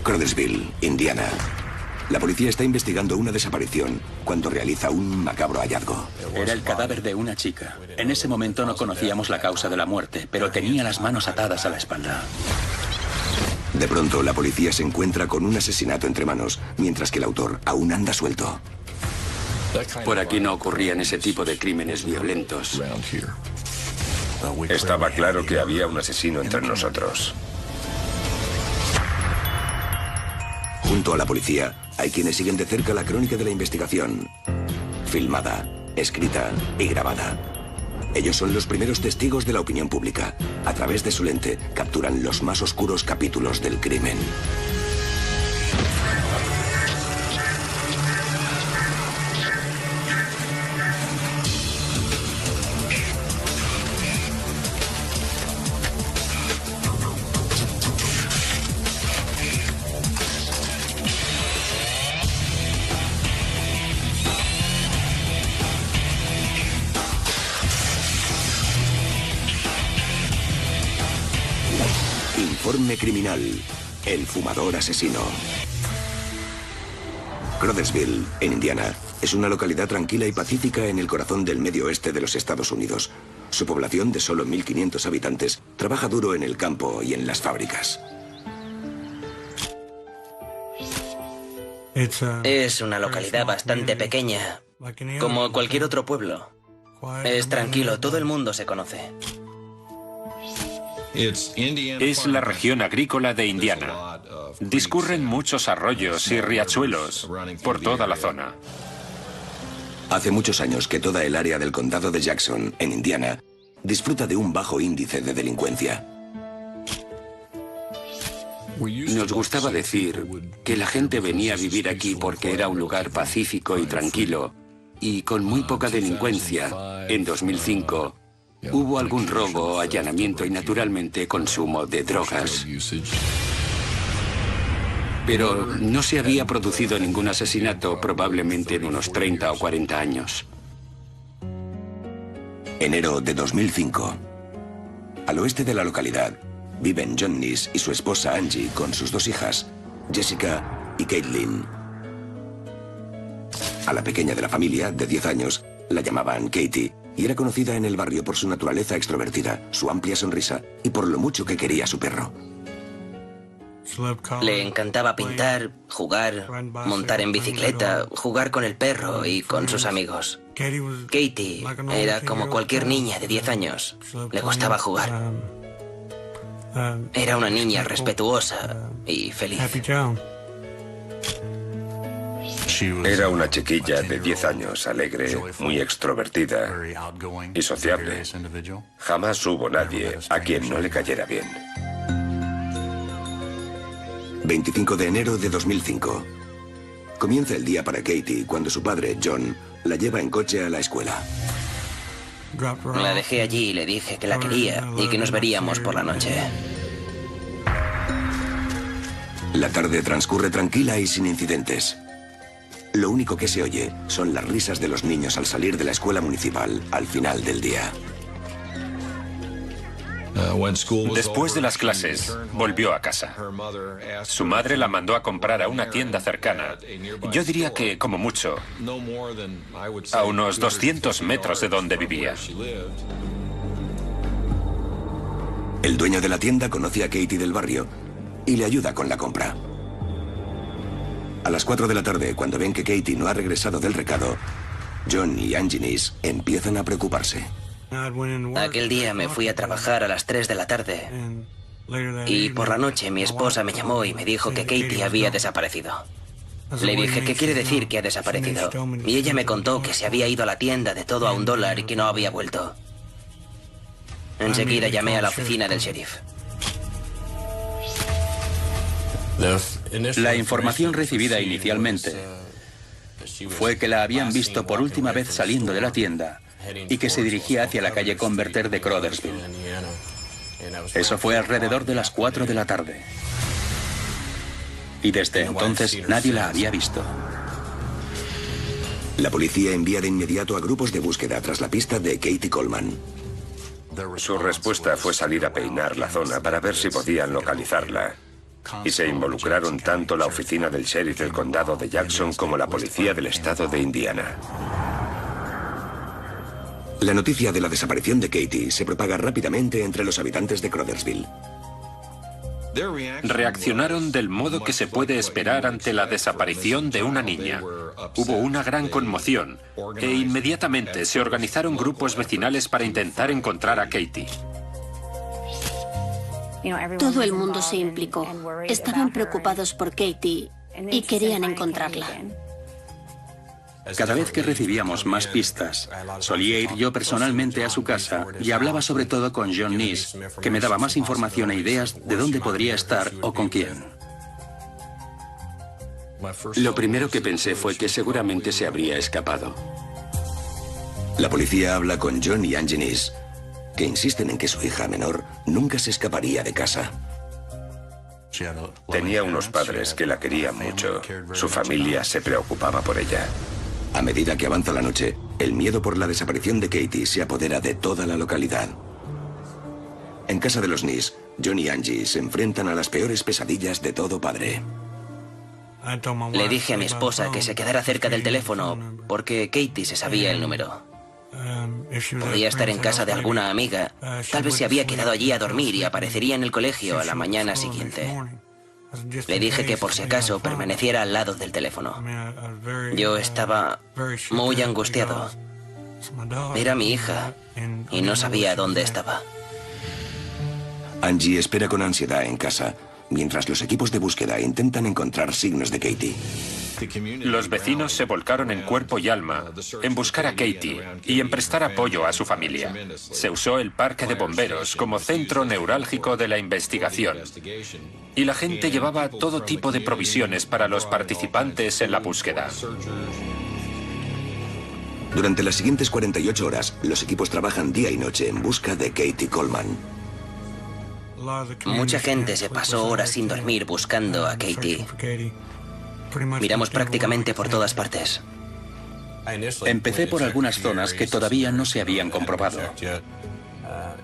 Crothersville, Indiana. La policía está investigando una desaparición cuando realiza un macabro hallazgo. Era el cadáver de una chica. En ese momento no conocíamos la causa de la muerte, pero tenía las manos atadas a la espalda. De pronto, la policía se encuentra con un asesinato entre manos, mientras que el autor aún anda suelto. Por aquí no ocurrían ese tipo de crímenes violentos. Estaba claro que había un asesino entre nosotros. Junto a la policía, hay quienes siguen de cerca la crónica de la investigación. Filmada, escrita y grabada. Ellos son los primeros testigos de la opinión pública. A través de su lente, capturan los más oscuros capítulos del crimen. Informe criminal. El fumador asesino. Crothersville, en Indiana, es una localidad tranquila y pacífica en el corazón del medio oeste de los Estados Unidos. Su población, de solo 1.500 habitantes, trabaja duro en el campo y en las fábricas. Es una localidad bastante pequeña, como cualquier otro pueblo. Es tranquilo, todo el mundo se conoce. Es la región agrícola de Indiana. Discurren muchos arroyos y riachuelos por toda la zona. Hace muchos años que toda el área del condado de Jackson, en Indiana, disfruta de un bajo índice de delincuencia. Nos gustaba decir que la gente venía a vivir aquí porque era un lugar pacífico y tranquilo y con muy poca delincuencia. En 2005 hubo algún robo, allanamiento y naturalmente consumo de drogas. Pero no se había producido ningún asesinato probablemente en unos 30 o 40 años. Enero de 2005. Al oeste de la localidad viven John Neese y su esposa Angie con sus dos hijas, Jessica y Caitlin. A la pequeña de la familia, de 10 años, la llamaban Katie, y era conocida en el barrio por su naturaleza extrovertida, su amplia sonrisa y por lo mucho que quería a su perro. Le encantaba pintar, jugar, montar en bicicleta, jugar con el perro y con sus amigos. Katie era como cualquier niña de 10 años. Le gustaba jugar. Era una niña respetuosa y feliz. Era una chiquilla de 10 años, alegre, muy extrovertida y sociable. Jamás hubo nadie a quien no le cayera bien. 25 de enero de 2005. Comienza el día para Katie cuando su padre, John, la lleva en coche a la escuela. La dejé allí y le dije que la quería y que nos veríamos por la noche. La tarde transcurre tranquila y sin incidentes. Lo único que se oye son las risas de los niños al salir de la escuela municipal al final del día. Después de las clases, volvió a casa. Su madre la mandó a comprar a una tienda cercana. Yo diría que, como mucho, a unos 200 metros de donde vivía. El dueño de la tienda conoce a Katie del barrio y le ayuda con la compra. A las 4 de la tarde, cuando ven que Katie no ha regresado del recado, John y Angie Neese empiezan a preocuparse. Aquel día me fui a trabajar a las 3 de la tarde y por la noche mi esposa me llamó y me dijo que Katie había desaparecido. Le dije, ¿qué quiere decir que ha desaparecido? Y ella me contó que se había ido a la tienda de todo a $1 y que no había vuelto. Enseguida llamé a la oficina del sheriff. La información recibida inicialmente fue que la habían visto por última vez saliendo de la tienda y que se dirigía hacia la calle Converter de Crothersville. Eso fue alrededor de las 4 de la tarde. Y desde entonces nadie la había visto. La policía envía de inmediato a grupos de búsqueda tras la pista de Katie Coleman. Su respuesta fue salir a peinar la zona para ver si podían localizarla. y se involucraron tanto la oficina del sheriff del condado de Jackson como la policía del estado de Indiana. La noticia de la desaparición de Katie se propaga rápidamente entre los habitantes de Crothersville. Reaccionaron del modo que se puede esperar ante la desaparición de una niña. Hubo una gran conmoción e inmediatamente se organizaron grupos vecinales para intentar encontrar a Katie. Todo el mundo se implicó. Estaban preocupados por Katie y querían encontrarla. Cada vez que recibíamos más pistas, solía ir yo personalmente a su casa y hablaba sobre todo con John Neese, que me daba más información e ideas de dónde podría estar o con quién. Lo primero que pensé fue que seguramente se habría escapado. La policía habla con John y Angie Neese, que insisten en que su hija menor nunca se escaparía de casa. Tenía unos padres que la querían mucho. Su familia se preocupaba por ella. A medida que avanza la noche, el miedo por la desaparición de Katie se apodera de toda la localidad. En casa de los Neese, John y Angie se enfrentan a las peores pesadillas de todo padre. Le dije a mi esposa que se quedara cerca del teléfono porque Katie se sabía el número. Podía estar en casa de alguna amiga. Tal vez se había quedado allí a dormir y aparecería en el colegio a la mañana siguiente. Le dije que por si acaso permaneciera al lado del teléfono. Yo estaba muy angustiado. Era mi hija y no sabía dónde estaba. Angie espera con ansiedad en casa, mientras los equipos de búsqueda intentan encontrar signos de Katie. Los vecinos se volcaron en cuerpo y alma en buscar a Katie y en prestar apoyo a su familia. Se usó el parque de bomberos como centro neurálgico de la investigación. Y la gente llevaba todo tipo de provisiones para los participantes en la búsqueda. Durante las siguientes 48 horas, los equipos trabajan día y noche en busca de Katie Coleman. Mucha gente se pasó horas sin dormir buscando a Katie. Miramos prácticamente por todas partes. Empecé por algunas zonas que todavía no se habían comprobado.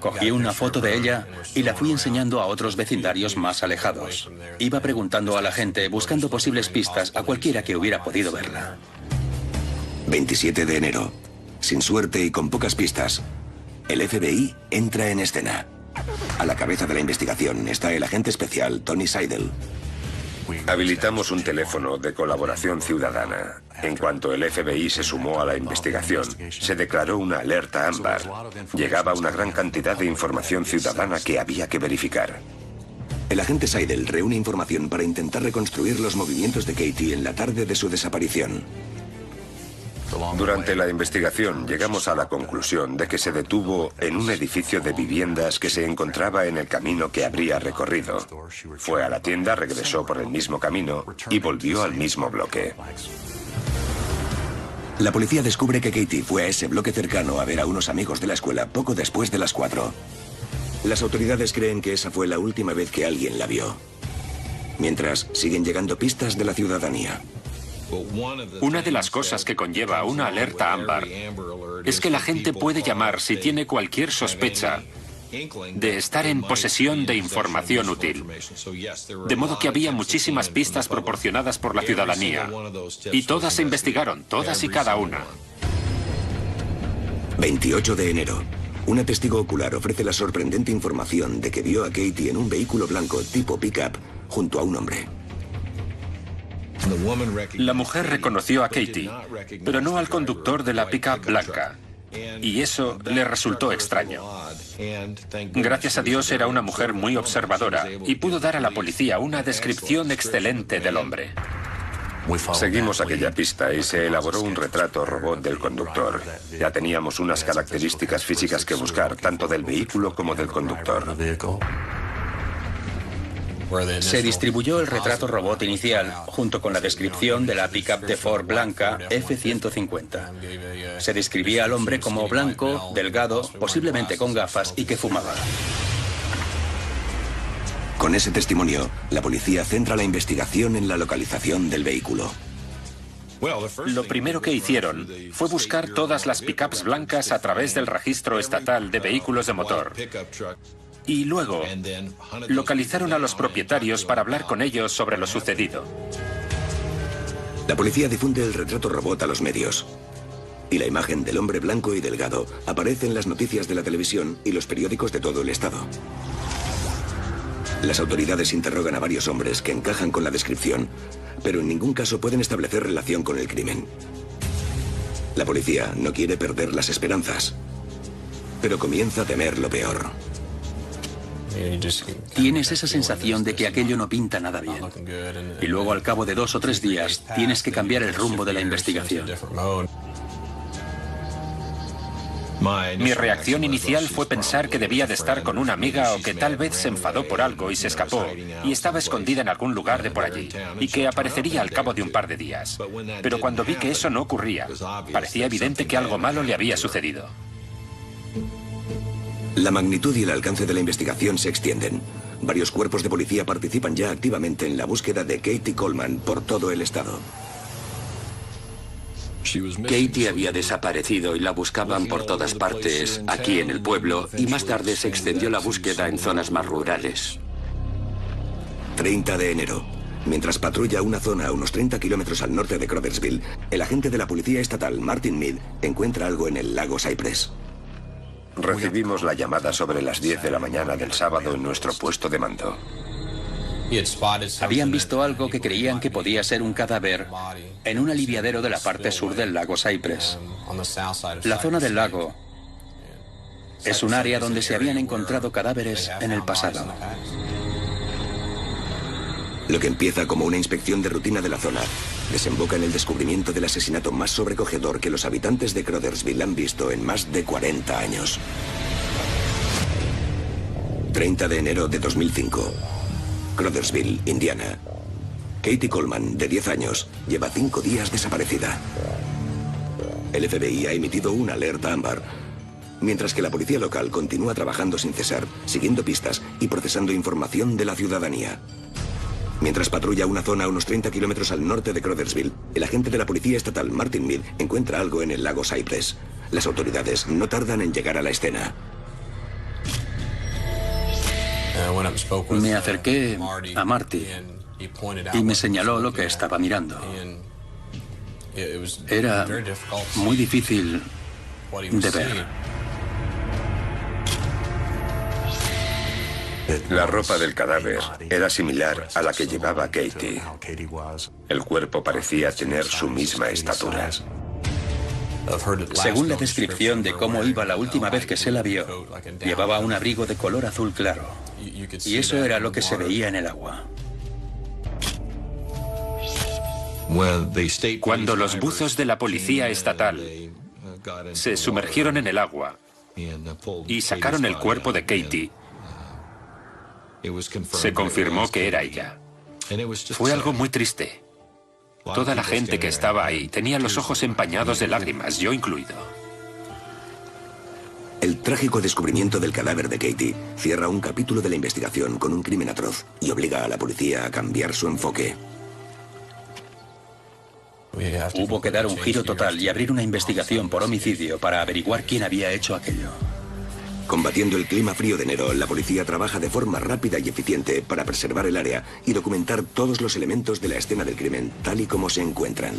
Cogí una foto de ella y la fui enseñando a otros vecindarios más alejados. Iba preguntando a la gente, buscando posibles pistas a cualquiera que hubiera podido verla. 27 de enero. Sin suerte y con pocas pistas, el FBI entra en escena. A la cabeza de la investigación está el agente especial Tony Seidel. Habilitamos un teléfono de colaboración ciudadana. En cuanto el FBI se sumó a la investigación, se declaró una alerta ámbar. Llegaba una gran cantidad de información ciudadana que había que verificar. El agente Seidel reúne información para intentar reconstruir los movimientos de Katie en la tarde de su desaparición. Durante la investigación llegamos a la conclusión de que se detuvo en un edificio de viviendas que se encontraba en el camino que habría recorrido. Fue a la tienda, regresó por el mismo camino y volvió al mismo bloque. La policía descubre que Katie fue a ese bloque cercano a ver a unos amigos de la escuela poco después de las 4. Las autoridades creen que esa fue la última vez que alguien la vio. Mientras, siguen llegando pistas de la ciudadanía. Una de las cosas que conlleva una alerta ámbar es que la gente puede llamar si tiene cualquier sospecha de estar en posesión de información útil. De modo que había muchísimas pistas proporcionadas por la ciudadanía y todas se investigaron, todas y cada una. 28 de enero. Una testigo ocular ofrece la sorprendente información de que vio a Katie en un vehículo blanco tipo pick-up junto a un hombre. La mujer reconoció a Katie, pero no al conductor de la pick-up blanca. Y eso le resultó extraño. Gracias a Dios era una mujer muy observadora y pudo dar a la policía una descripción excelente del hombre. Seguimos aquella pista y se elaboró un retrato robot del conductor. Ya teníamos unas características físicas que buscar, tanto del vehículo como del conductor. Se distribuyó el retrato robot inicial, junto con la descripción de la pick-up de Ford blanca F-150. Se describía al hombre como blanco, delgado, posiblemente con gafas y que fumaba. Con ese testimonio, la policía centra la investigación en la localización del vehículo. Lo primero que hicieron fue buscar todas las pick-ups blancas a través del registro estatal de vehículos de motor. Y luego localizaron a los propietarios para hablar con ellos sobre lo sucedido. La policía difunde el retrato robot a los medios. Y la imagen del hombre blanco y delgado aparece en las noticias de la televisión y los periódicos de todo el estado. Las autoridades interrogan a varios hombres que encajan con la descripción, pero en ningún caso pueden establecer relación con el crimen. La policía no quiere perder las esperanzas, pero comienza a temer lo peor. Tienes esa sensación de que aquello no pinta nada bien. Y luego, al cabo de 2 o 3 días, tienes que cambiar el rumbo de la investigación. Mi reacción inicial fue pensar que debía de estar con una amiga o que tal vez se enfadó por algo y se escapó y estaba escondida en algún lugar de por allí y que aparecería al cabo de un par de días. Pero cuando vi que eso no ocurría, parecía evidente que algo malo le había sucedido. La magnitud y el alcance de la investigación se extienden. Varios cuerpos de policía participan ya activamente en la búsqueda de Katie Coleman por todo el estado. Katie había desaparecido y la buscaban por todas partes, aquí en el pueblo, y más tarde se extendió la búsqueda en zonas más rurales. 30 de enero. Mientras patrulla una zona a unos 30 kilómetros al norte de Crothersville, el agente de la policía estatal, Martin Mead, encuentra algo en el lago Cypress. Recibimos la llamada sobre las 10 de la mañana del sábado en nuestro puesto de mando. Habían visto algo que creían que podía ser un cadáver en un aliviadero de la parte sur del lago Cypress. La zona del lago es un área donde se habían encontrado cadáveres en el pasado. Lo que empieza como una inspección de rutina de la zona desemboca en el descubrimiento del asesinato más sobrecogedor que los habitantes de Crothersville han visto en más de 40 años. 30 de enero de 2005. Crothersville, Indiana. Katie Coleman, de 10 años, lleva 5 días desaparecida. El FBI ha emitido una alerta ámbar, mientras que la policía local continúa trabajando sin cesar, siguiendo pistas y procesando información de la ciudadanía. Mientras patrulla una zona a unos 30 kilómetros al norte de Crothersville, el agente de la policía estatal, Martin Mead, encuentra algo en el lago Cypress. Las autoridades no tardan en llegar a la escena. Me acerqué a Marty y me señaló lo que estaba mirando. Era muy difícil de ver. La ropa del cadáver era similar a la que llevaba Katie. El cuerpo parecía tener su misma estatura. Según la descripción de cómo iba la última vez que se la vio, llevaba un abrigo de color azul claro. Y eso era lo que se veía en el agua. Cuando los buzos de la policía estatal se sumergieron en el agua y sacaron el cuerpo de Katie, se confirmó que era ella. Fue algo muy triste. Toda la gente que estaba ahí tenía los ojos empañados de lágrimas, yo incluido. El trágico descubrimiento del cadáver de Katie cierra un capítulo de la investigación con un crimen atroz y obliga a la policía a cambiar su enfoque. Hubo que dar un giro total y abrir una investigación por homicidio para averiguar quién había hecho aquello. Combatiendo el clima frío de enero, la policía trabaja de forma rápida y eficiente para preservar el área y documentar todos los elementos de la escena del crimen, tal y como se encuentran.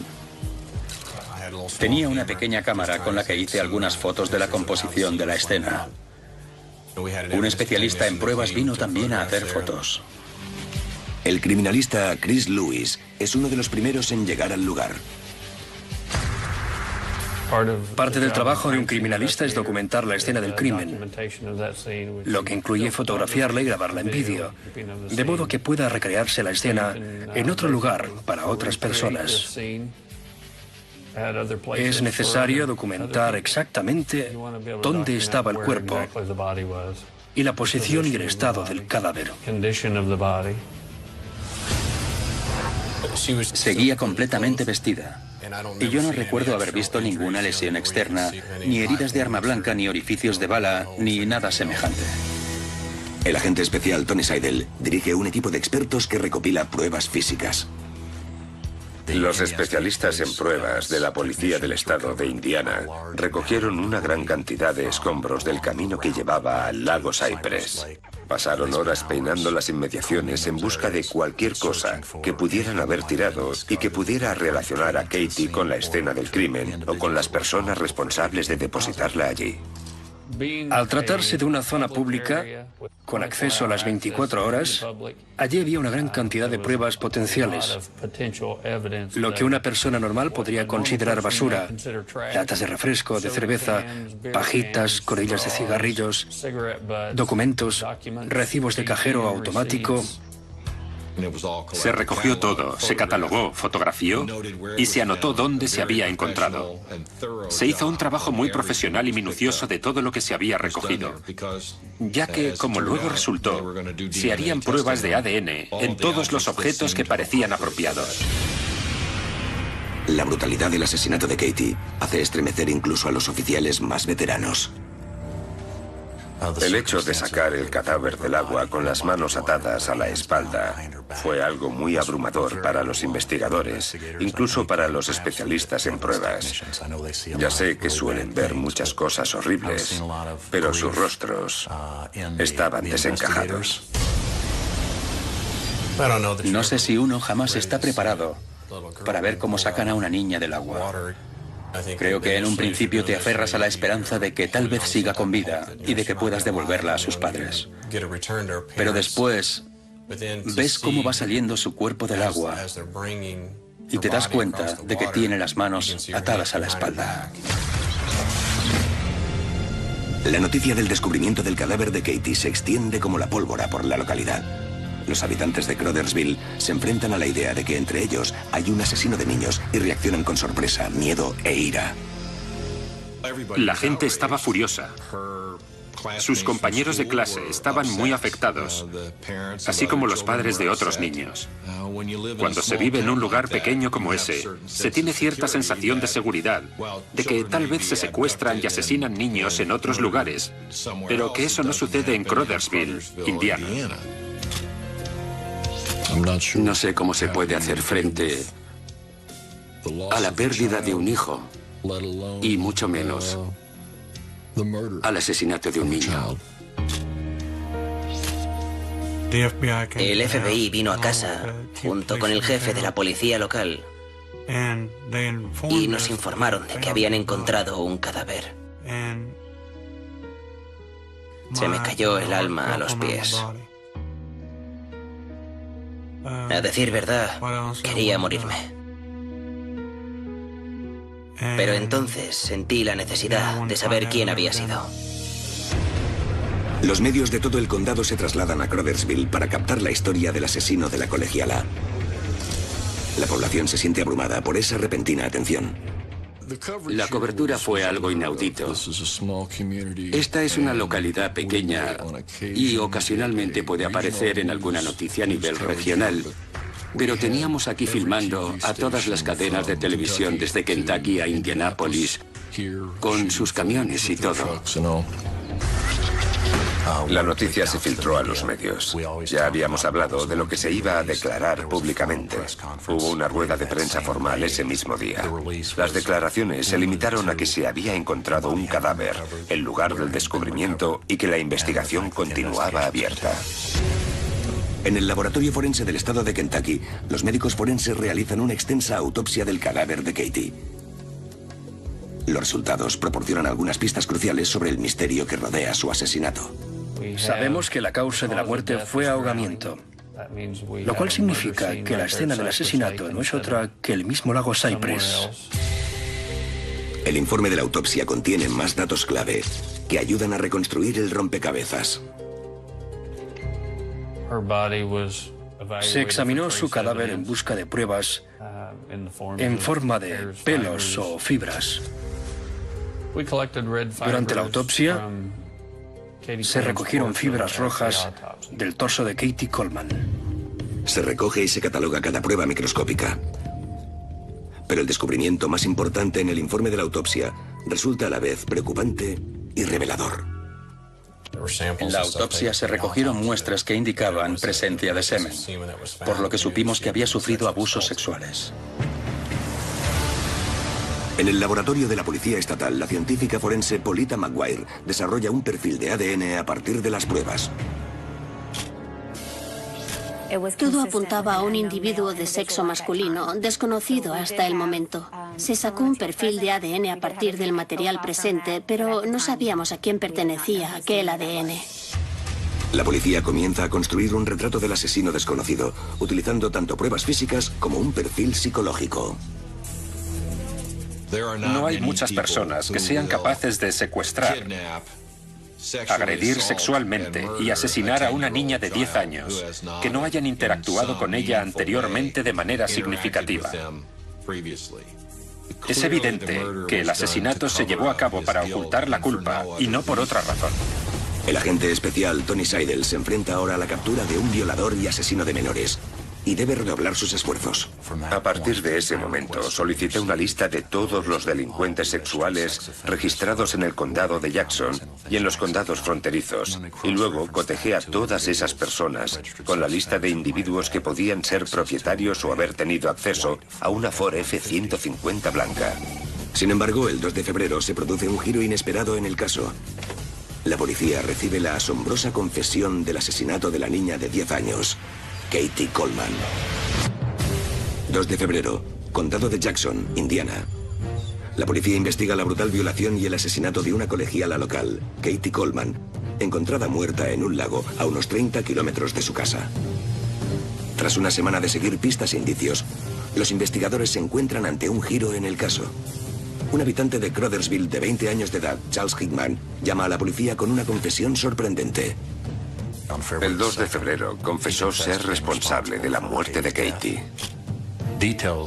Tenía una pequeña cámara con la que hice algunas fotos de la composición de la escena. Un especialista en pruebas vino también a hacer fotos. El criminalista Chris Lewis es uno de los primeros en llegar al lugar. Parte del trabajo de un criminalista es documentar la escena del crimen, lo que incluye fotografiarla y grabarla en vídeo, de modo que pueda recrearse la escena en otro lugar para otras personas. Es necesario documentar exactamente dónde estaba el cuerpo y la posición y el estado del cadáver. Seguía completamente vestida. Y yo no recuerdo haber visto ninguna lesión externa, ni heridas de arma blanca, ni orificios de bala, ni nada semejante. El agente especial Tony Seidel dirige un equipo de expertos que recopila pruebas físicas. Los especialistas en pruebas de la Policía del Estado de Indiana recogieron una gran cantidad de escombros del camino que llevaba al lago Cypress. Pasaron horas peinando las inmediaciones en busca de cualquier cosa que pudieran haber tirado y que pudiera relacionar a Katie con la escena del crimen o con las personas responsables de depositarla allí. Al tratarse de una zona pública, con acceso a las 24 horas, allí había una gran cantidad de pruebas potenciales. Lo que una persona normal podría considerar basura: latas de refresco, de cerveza, pajitas, colillas de cigarrillos, documentos, recibos de cajero automático. Se recogió todo, se catalogó, fotografió y se anotó dónde se había encontrado. Se hizo un trabajo muy profesional y minucioso de todo lo que se había recogido, ya que, como luego resultó, se harían pruebas de ADN en todos los objetos que parecían apropiados. La brutalidad del asesinato de Katie hace estremecer incluso a los oficiales más veteranos. El hecho de sacar el cadáver del agua con las manos atadas a la espalda fue algo muy abrumador para los investigadores, incluso para los especialistas en pruebas. Ya sé que suelen ver muchas cosas horribles, pero sus rostros estaban desencajados. No sé si uno jamás está preparado para ver cómo sacan a una niña del agua. Creo que en un principio te aferras a la esperanza de que tal vez siga con vida y de que puedas devolverla a sus padres. Pero después ves cómo va saliendo su cuerpo del agua y te das cuenta de que tiene las manos atadas a la espalda. La noticia del descubrimiento del cadáver de Katie se extiende como la pólvora por la localidad. Los habitantes de Crothersville se enfrentan a la idea de que entre ellos hay un asesino de niños y reaccionan con sorpresa, miedo e ira. La gente estaba furiosa. Sus compañeros de clase estaban muy afectados, así como los padres de otros niños. Cuando se vive en un lugar pequeño como ese, se tiene cierta sensación de seguridad, de que tal vez se secuestran y asesinan niños en otros lugares, pero que eso no sucede en Crothersville, Indiana. No sé cómo se puede hacer frente a la pérdida de un hijo, y mucho menos al asesinato de un niño. El FBI vino a casa junto con el jefe de la policía local y nos informaron de que habían encontrado un cadáver. Se me cayó el alma a los pies. A decir verdad, quería morirme. Pero entonces sentí la necesidad de saber quién había sido. Los medios de todo el condado se trasladan a Crothersville para captar la historia del asesino de la colegiala. La población se siente abrumada por esa repentina atención. La cobertura fue algo inaudito. Esta es una localidad pequeña y ocasionalmente puede aparecer en alguna noticia a nivel regional. Pero teníamos aquí filmando a todas las cadenas de televisión desde Kentucky a Indianápolis, con sus camiones y todo. La noticia se filtró a los medios. Ya habíamos hablado de lo que se iba a declarar públicamente. Hubo una rueda de prensa formal ese mismo día. Las declaraciones se limitaron a que se había encontrado un cadáver, el lugar del descubrimiento y que la investigación continuaba abierta. En el laboratorio forense del estado de Kentucky, los médicos forenses realizan una extensa autopsia del cadáver de Katie. Los resultados proporcionan algunas pistas cruciales sobre el misterio que rodea su asesinato. Sabemos que la causa de la muerte fue ahogamiento, lo cual significa que la escena del asesinato no es otra que el mismo lago Cypress. El informe de la autopsia contiene más datos clave que ayudan a reconstruir el rompecabezas. Se examinó su cadáver en busca de pruebas en forma de pelos o fibras. Durante la autopsia, se recogieron fibras rojas del torso de Katie Coleman. Se recoge y se cataloga cada prueba microscópica. Pero el descubrimiento más importante en el informe de la autopsia resulta a la vez preocupante y revelador. En la autopsia se recogieron muestras que indicaban presencia de semen, por lo que supimos que había sufrido abusos sexuales. En el laboratorio de la Policía Estatal, la científica forense Polita McGuire desarrolla un perfil de ADN a partir de las pruebas. Todo apuntaba a un individuo de sexo masculino, desconocido hasta el momento. Se sacó un perfil de ADN a partir del material presente, pero no sabíamos a quién pertenecía aquel ADN. La policía comienza a construir un retrato del asesino desconocido, utilizando tanto pruebas físicas como un perfil psicológico. No hay muchas personas que sean capaces de secuestrar, agredir sexualmente y asesinar a una niña de 10 años que no hayan interactuado con ella anteriormente de manera significativa. Es evidente que el asesinato se llevó a cabo para ocultar la culpa y no por otra razón. El agente especial Tony Seidel se enfrenta ahora a la captura de un violador y asesino de menores y debe redoblar sus esfuerzos. A partir de ese momento, solicité una lista de todos los delincuentes sexuales registrados en el condado de Jackson y en los condados fronterizos, y luego cotejé a todas esas personas con la lista de individuos que podían ser propietarios o haber tenido acceso a una Ford F-150 blanca. Sin embargo, el 2 de febrero se produce un giro inesperado en el caso. La policía recibe la asombrosa confesión del asesinato de la niña de 10 años. Katie Coleman. 2 de febrero, condado de Jackson, Indiana. La policía investiga la brutal violación y el asesinato de una colegiala local, Katie Coleman, encontrada muerta en un lago a unos 30 kilómetros de su casa. Tras una semana de seguir pistas e indicios, los investigadores se encuentran ante un giro en el caso. Un habitante de Crothersville de 20 años de edad, Charles Hickman, llama a la policía con una confesión sorprendente. El 2 de febrero confesó ser responsable de la muerte de Katie.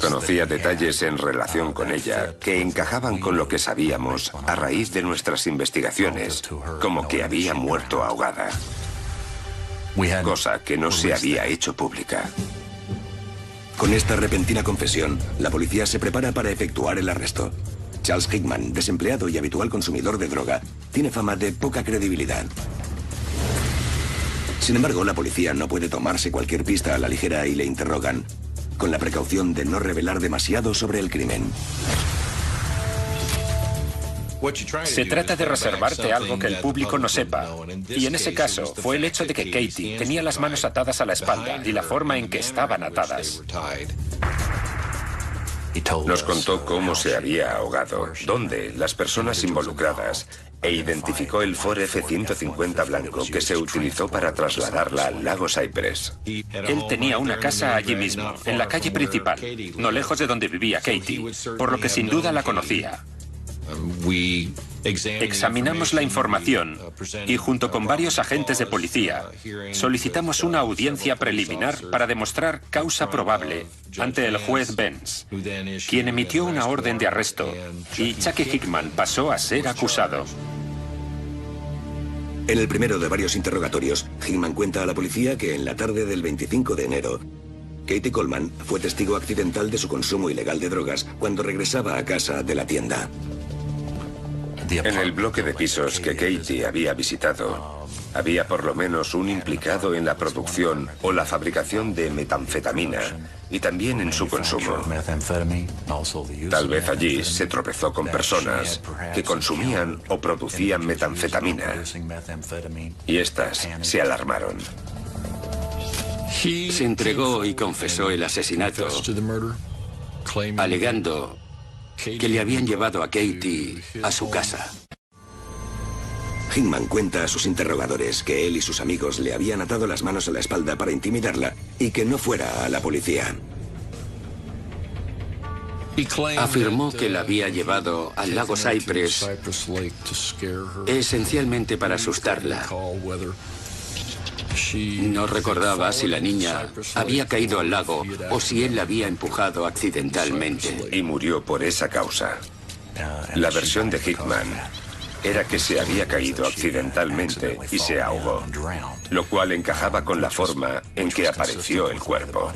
Conocía detalles en relación con ella que encajaban con lo que sabíamos a raíz de nuestras investigaciones, como que había muerto ahogada, cosa que no se había hecho pública. Con esta repentina confesión, la policía se prepara para efectuar el arresto. Charles Hickman, desempleado y habitual consumidor de droga, tiene fama de poca credibilidad. Sin embargo, la policía no puede tomarse cualquier pista a la ligera y le interrogan, con la precaución de no revelar demasiado sobre el crimen. Se trata de reservarte algo que el público no sepa, y en ese caso fue el hecho de que Katie tenía las manos atadas a la espalda y la forma en que estaban atadas. Nos contó cómo se había ahogado, dónde, las personas involucradas, e identificó el Ford F-150 blanco que se utilizó para trasladarla al lago Cypress. Él tenía una casa allí mismo, en la calle principal, no lejos de donde vivía Katie, por lo que sin duda la conocía. Examinamos la información y junto con varios agentes de policía solicitamos una audiencia preliminar para demostrar causa probable ante el juez Benz, quien emitió una orden de arresto y Chucky Hickman pasó a ser acusado. En el primero de varios interrogatorios, Hickman cuenta a la policía que en la tarde del 25 de enero, Katie Coleman fue testigo accidental de su consumo ilegal de drogas cuando regresaba a casa de la tienda. En el bloque de pisos que Katie había visitado, había por lo menos un implicado en la producción o la fabricación de metanfetamina y también en su consumo. Tal vez allí se tropezó con personas que consumían o producían metanfetamina y estas se alarmaron. Se entregó y confesó el asesinato, alegando que le habían llevado a Katie a su casa. Hickman cuenta a sus interrogadores que él y sus amigos le habían atado las manos a la espalda para intimidarla y que no fuera a la policía. Afirmó que la había llevado al lago Cypress esencialmente para asustarla. No recordaba si la niña había caído al lago o si él la había empujado accidentalmente. Y murió por esa causa. La versión de Hickman era que se había caído accidentalmente y se ahogó, lo cual encajaba con la forma en que apareció el cuerpo.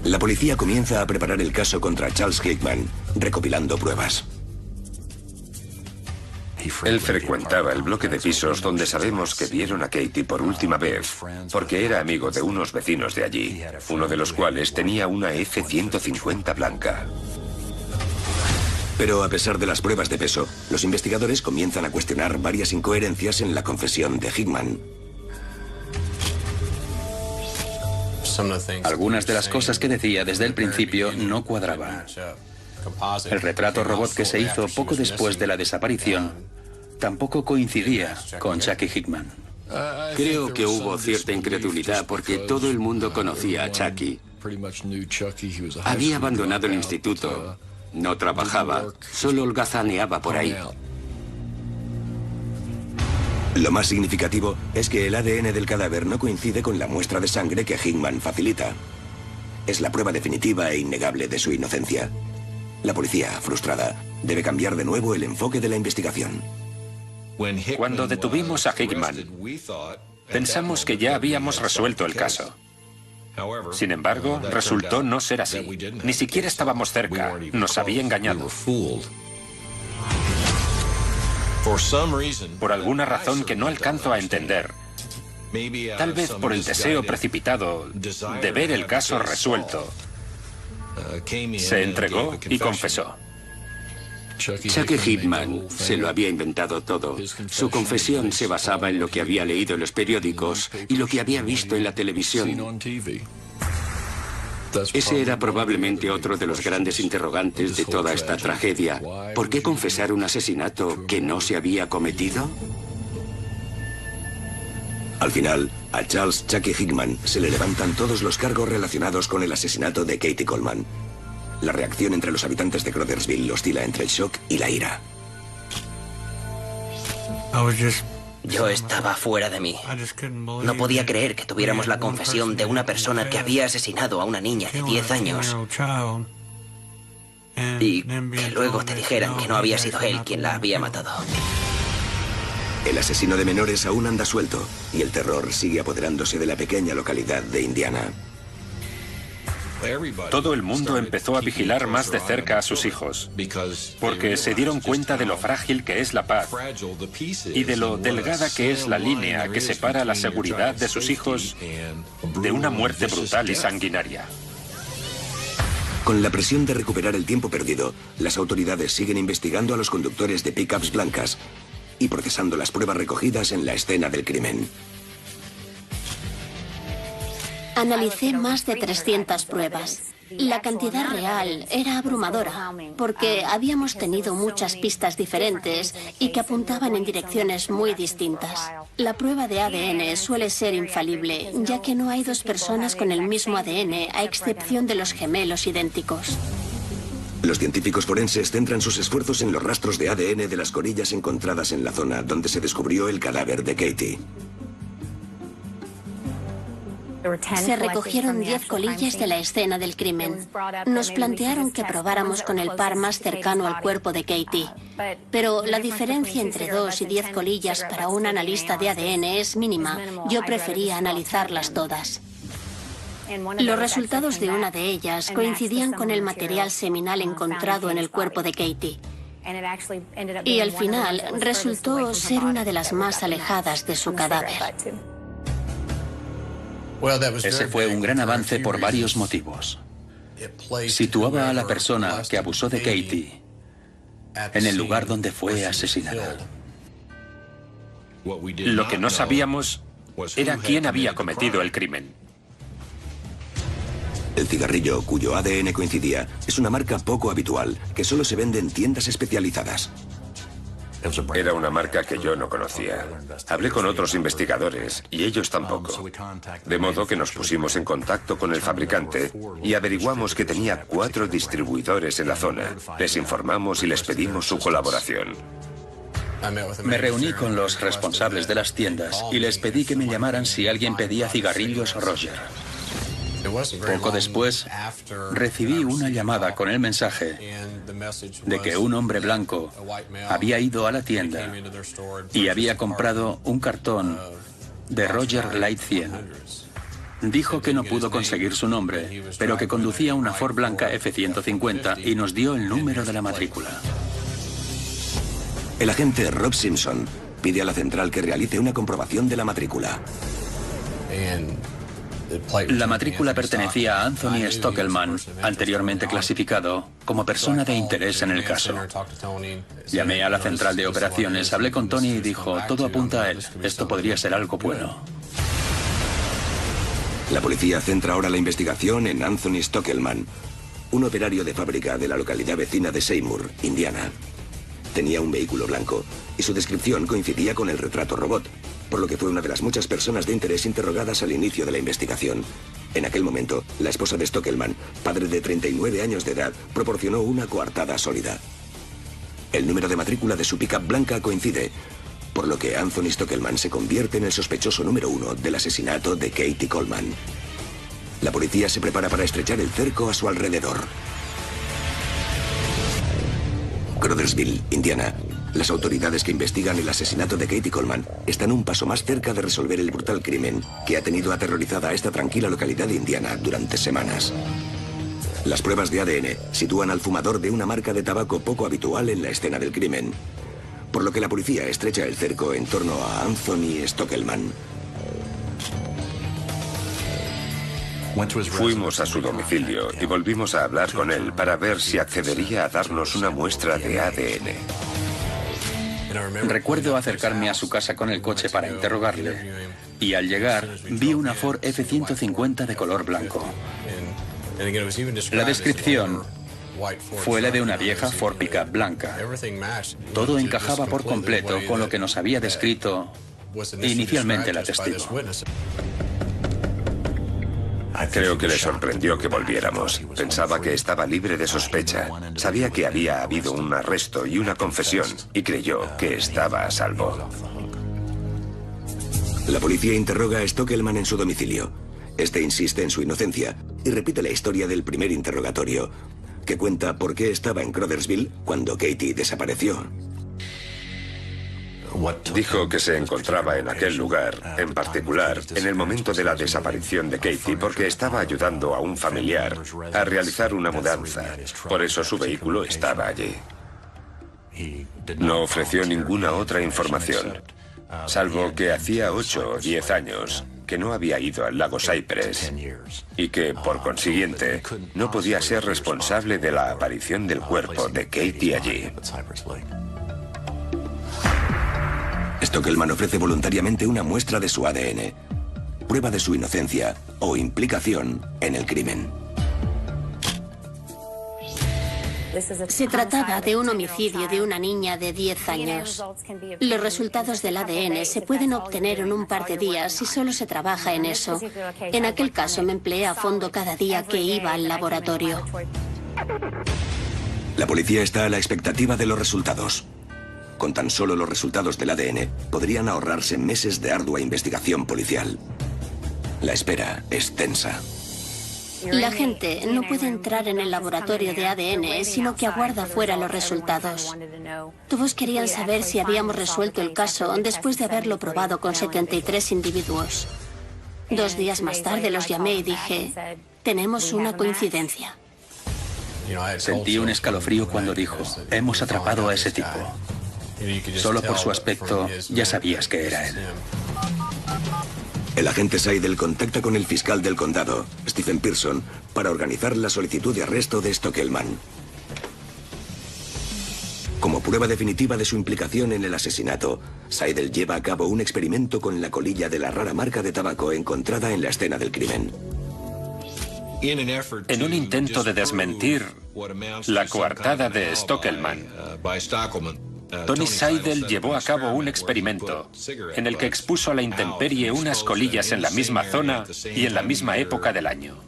La policía comienza a preparar el caso contra Charles Hickman, recopilando pruebas. Él frecuentaba el bloque de pisos donde sabemos que vieron a Katie por última vez, porque era amigo de unos vecinos de allí, uno de los cuales tenía una F-150 blanca. Pero a pesar de las pruebas de peso, los investigadores comienzan a cuestionar varias incoherencias en la confesión de Hickman. Algunas de las cosas que decía desde el principio no cuadraban. El retrato robot que se hizo poco después de la desaparición tampoco coincidía con Chucky Hickman. Creo que hubo cierta incredulidad porque todo el mundo conocía a Chucky. Había abandonado el instituto, no trabajaba, solo holgazaneaba por ahí. Lo más significativo es que el ADN del cadáver no coincide con la muestra de sangre que Hickman facilita. Es la prueba definitiva e innegable de su inocencia. La policía, frustrada, debe cambiar de nuevo el enfoque de la investigación. Cuando detuvimos a Hickman, pensamos que ya habíamos resuelto el caso. Sin embargo, resultó no ser así. Ni siquiera estábamos cerca. Nos había engañado. Por alguna razón que no alcanzo a entender, tal vez por el deseo precipitado de ver el caso resuelto, se entregó y confesó. Chucky Hickman se lo había inventado todo. Su confesión se basaba en lo que había leído en los periódicos y lo que había visto en la televisión. Ese era probablemente otro de los grandes interrogantes de toda esta tragedia. ¿Por qué confesar un asesinato que no se había cometido? Al final, a Charles Chucky Hickman se le levantan todos los cargos relacionados con el asesinato de Katie Coleman. La reacción entre los habitantes de Crothersville oscila entre el shock y la ira. Yo estaba fuera de mí. No podía creer que tuviéramos la confesión de una persona que había asesinado a una niña de 10 años y que luego te dijeran que no había sido él quien la había matado. El asesino de menores aún anda suelto y el terror sigue apoderándose de la pequeña localidad de Indiana. Todo el mundo empezó a vigilar más de cerca a sus hijos, porque se dieron cuenta de lo frágil que es la paz y de lo delgada que es la línea que separa la seguridad de sus hijos de una muerte brutal y sanguinaria. Con la presión de recuperar el tiempo perdido, las autoridades siguen investigando a los conductores de pickups blancas y procesando las pruebas recogidas en la escena del crimen. Analicé más de 300 pruebas. La cantidad real era abrumadora, porque habíamos tenido muchas pistas diferentes y que apuntaban en direcciones muy distintas. La prueba de ADN suele ser infalible, ya que no hay dos personas con el mismo ADN, a excepción de los gemelos idénticos. Los científicos forenses centran sus esfuerzos en los rastros de ADN de las colillas encontradas en la zona donde se descubrió el cadáver de Katie. Se recogieron 10 colillas de la escena del crimen. Nos plantearon que probáramos con el par más cercano al cuerpo de Katie. Pero la diferencia entre 2 y 10 colillas para un analista de ADN es mínima. Yo prefería analizarlas todas. Los resultados de una de ellas coincidían con el material seminal encontrado en el cuerpo de Katie. Y al final resultó ser una de las más alejadas de su cadáver. Ese fue un gran avance por varios motivos. Situaba a la persona que abusó de Katie en el lugar donde fue asesinada. Lo que no sabíamos era quién había cometido el crimen. El cigarrillo, cuyo ADN coincidía, es una marca poco habitual, que solo se vende en tiendas especializadas. Era una marca que yo no conocía. Hablé con otros investigadores y ellos tampoco. De modo que nos pusimos en contacto con el fabricante y averiguamos que tenía 4 distribuidores en la zona. Les informamos y les pedimos su colaboración. Me reuní con los responsables de las tiendas y les pedí que me llamaran si alguien pedía cigarrillos Roger. Poco después, recibí una llamada con el mensaje de que un hombre blanco había ido a la tienda y había comprado un cartón de Roger Light 100. Dijo que no pudo conseguir su nombre, pero que conducía una Ford blanca F-150 y nos dio el número de la matrícula. El agente Rob Simpson pide a la central que realice una comprobación de la matrícula. La matrícula pertenecía a Anthony Stockelman, anteriormente clasificado como persona de interés en el caso. Llamé a la central de operaciones, hablé con Tony y dijo, todo apunta a él, esto podría ser algo bueno. La policía centra ahora la investigación en Anthony Stockelman, un operario de fábrica de la localidad vecina de Seymour, Indiana. Tenía un vehículo blanco y su descripción coincidía con el retrato robot, por lo que fue una de las muchas personas de interés interrogadas al inicio de la investigación. En aquel momento, la esposa de Stockelman, padre de 39 años de edad, proporcionó una coartada sólida. El número de matrícula de su pickup blanca coincide, por lo que Anthony Stockelman se convierte en el sospechoso número 1 del asesinato de Katie Coleman. La policía se prepara para estrechar el cerco a su alrededor. Crothersville, Indiana. Las autoridades que investigan el asesinato de Katie Coleman están un paso más cerca de resolver el brutal crimen que ha tenido aterrorizada a esta tranquila localidad de Indiana durante semanas. Las pruebas de ADN sitúan al fumador de una marca de tabaco poco habitual en la escena del crimen, por lo que la policía estrecha el cerco en torno a Anthony Stockelman. Fuimos a su domicilio y volvimos a hablar con él para ver si accedería a darnos una muestra de ADN. Recuerdo acercarme a su casa con el coche para interrogarle y al llegar vi una Ford F-150 de color blanco. La descripción fue la de una vieja Ford Pickup blanca. Todo encajaba por completo con lo que nos había descrito inicialmente la testigo. Creo que le sorprendió que volviéramos. Pensaba que estaba libre de sospecha. Sabía que había habido un arresto y una confesión y creyó que estaba a salvo. La policía interroga a Stockelman en su domicilio. Este insiste en su inocencia y repite la historia del primer interrogatorio, que cuenta por qué estaba en Crothersville cuando Katie desapareció. Dijo que se encontraba en aquel lugar, en particular, en el momento de la desaparición de Katie, porque estaba ayudando a un familiar a realizar una mudanza. Por eso su vehículo estaba allí. No ofreció ninguna otra información, salvo que hacía 8 o 10 años que no había ido al lago Cypress y que, por consiguiente, no podía ser responsable de la aparición del cuerpo de Katie allí. Stockelman ofrece voluntariamente una muestra de su ADN, prueba de su inocencia o implicación en el crimen. Se trataba de un homicidio de una niña de 10 años. Los resultados del ADN se pueden obtener en un par de días si solo se trabaja en eso. En aquel caso me empleé a fondo cada día que iba al laboratorio. La policía está a la expectativa de los resultados. Con tan solo los resultados del ADN, podrían ahorrarse meses de ardua investigación policial. La espera es tensa. La gente no puede entrar en el laboratorio de ADN, sino que aguarda fuera los resultados. Todos querían saber si habíamos resuelto el caso después de haberlo probado con 73 individuos. 2 días más tarde los llamé y dije, tenemos una coincidencia. Sentí un escalofrío cuando dijo, hemos atrapado a ese tipo. Solo por su aspecto ya sabías que era él. El agente Seidel contacta con el fiscal del condado, Stephen Pearson, para organizar la solicitud de arresto de Stockelman. Como prueba definitiva de su implicación en el asesinato, Seidel lleva a cabo un experimento con la colilla de la rara marca de tabaco encontrada en la escena del crimen. En un intento de desmentir la coartada de Stockelman, Tony Seidel llevó a cabo un experimento en el que expuso a la intemperie unas colillas en la misma zona y en la misma época del año.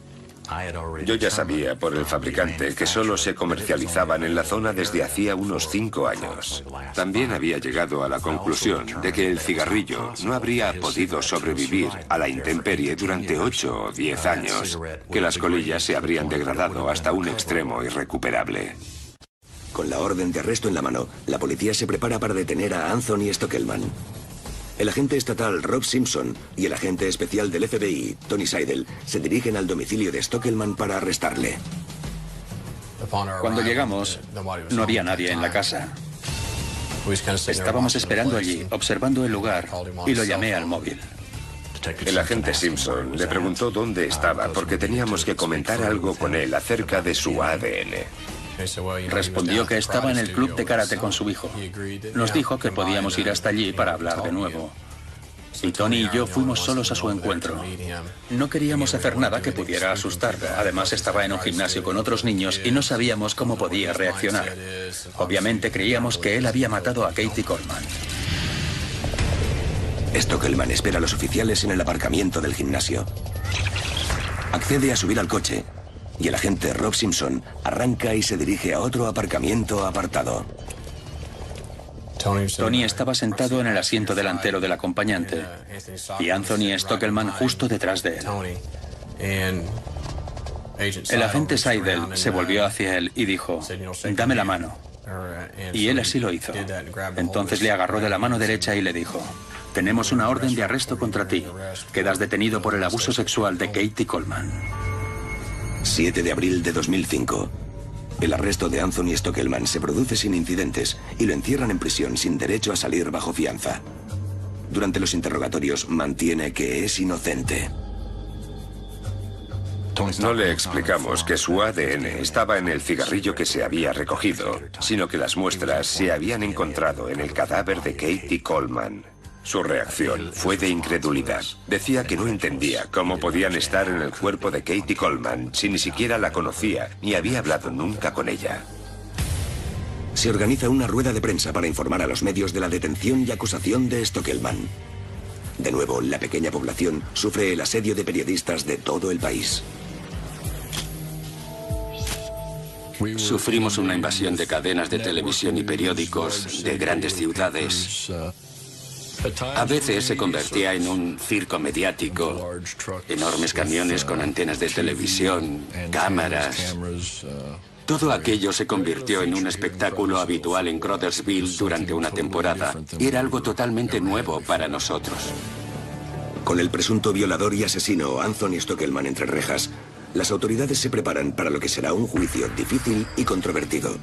Yo ya sabía por el fabricante que solo se comercializaban en la zona desde hacía unos 5 años. También había llegado a la conclusión de que el cigarrillo no habría podido sobrevivir a la intemperie durante 8 o 10 años, que las colillas se habrían degradado hasta un extremo irrecuperable. Con la orden de arresto en la mano, la policía se prepara para detener a Anthony Stockelman. El agente estatal Rob Simpson y el agente especial del FBI, Tony Seidel, se dirigen al domicilio de Stockelman para arrestarle. Cuando llegamos, no había nadie en la casa. Estábamos esperando allí, observando el lugar, y lo llamé al móvil. El agente Simpson le preguntó dónde estaba porque teníamos que comentar algo con él acerca de su ADN. Respondió que estaba en el club de karate con su hijo. Nos dijo que podíamos ir hasta allí para hablar de nuevo. Y Tony y yo fuimos solos a su encuentro. No queríamos hacer nada que pudiera asustarlo. Además, estaba en un gimnasio con otros niños y no sabíamos cómo podía reaccionar. Obviamente creíamos que él había matado a Katie Coleman. Stockelman espera a los oficiales en el aparcamiento del gimnasio. Accede a subir al coche y el agente Rob Simpson arranca y se dirige a otro aparcamiento apartado. Tony estaba sentado en el asiento delantero del acompañante y Anthony Stockelman justo detrás de él. El agente Seidel se volvió hacia él y dijo: «Dame la mano». Y él así lo hizo. Entonces le agarró de la mano derecha y le dijo: «Tenemos una orden de arresto contra ti. Quedas detenido por el abuso sexual de Katie Coleman». 7 de abril de 2005. El arresto de Anthony Stockelman se produce sin incidentes y lo encierran en prisión sin derecho a salir bajo fianza. Durante los interrogatorios mantiene que es inocente. No le explicamos que su ADN estaba en el cigarrillo que se había recogido, sino que las muestras se habían encontrado en el cadáver de Katie Coleman. Su reacción fue de incredulidad. Decía que no entendía cómo podían estar en el cuerpo de Katie Coleman si ni siquiera la conocía ni había hablado nunca con ella. Se organiza una rueda de prensa para informar a los medios de la detención y acusación de Stockelman. De nuevo, la pequeña población sufre el asedio de periodistas de todo el país. Sufrimos una invasión de cadenas de televisión y periódicos de grandes ciudades. A veces se convertía en un circo mediático. Enormes camiones con antenas de televisión, cámaras. Todo aquello se convirtió en un espectáculo habitual en Crothersville durante una temporada. Y era algo totalmente nuevo para nosotros. Con el presunto violador y asesino Anthony Stockelman entre rejas, las autoridades se preparan para lo que será un juicio difícil y controvertido.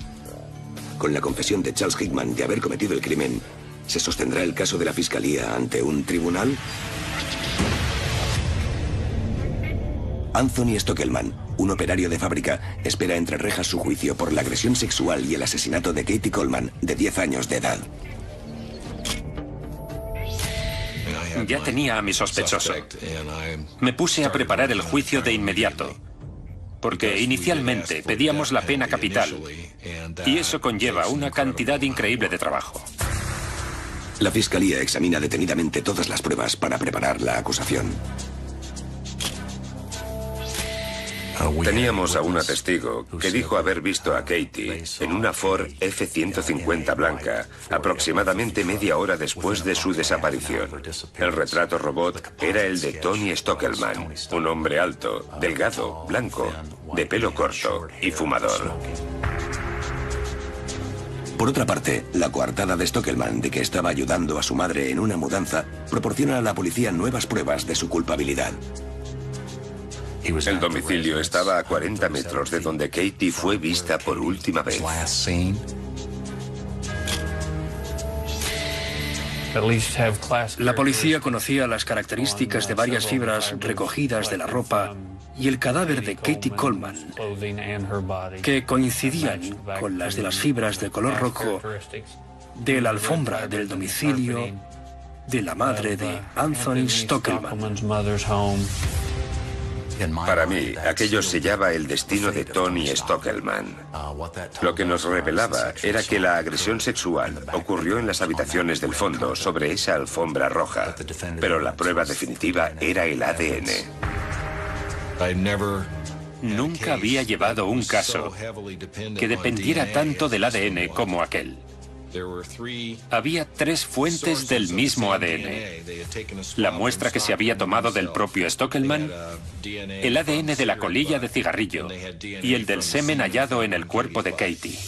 Con la confesión de Charles Hickman de haber cometido el crimen, ¿se sostendrá el caso de la Fiscalía ante un tribunal? Anthony Stockelman, un operario de fábrica, espera entre rejas su juicio por la agresión sexual y el asesinato de Katie Coleman, de 10 años de edad. Ya tenía a mi sospechoso. Me puse a preparar el juicio de inmediato, porque inicialmente pedíamos la pena capital, y eso conlleva una cantidad increíble de trabajo. La Fiscalía examina detenidamente todas las pruebas para preparar la acusación. Teníamos a una testigo que dijo haber visto a Katie en una Ford F-150 blanca aproximadamente media hora después de su desaparición. El retrato robot era el de Tony Stockelman, un hombre alto, delgado, blanco, de pelo corto y fumador. Por otra parte, la coartada de Stockelman de que estaba ayudando a su madre en una mudanza proporciona a la policía nuevas pruebas de su culpabilidad. El domicilio estaba a 40 metros de donde Katie fue vista por última vez. La policía conocía las características de varias fibras recogidas de la ropa y el cadáver de Katie Coleman, que coincidían con las de las fibras de color rojo de la alfombra del domicilio de la madre de Anthony Stockelman. Para mí, aquello sellaba el destino de Tony Stockelman. Lo que nos revelaba era que la agresión sexual ocurrió en las habitaciones del fondo, sobre esa alfombra roja. Pero la prueba definitiva era el ADN. Nunca había llevado un caso que dependiera tanto del ADN como aquel. Había 3 fuentes del mismo ADN. La muestra que se había tomado del propio Stockelman, el ADN de la colilla de cigarrillo y el del semen hallado en el cuerpo de Katie.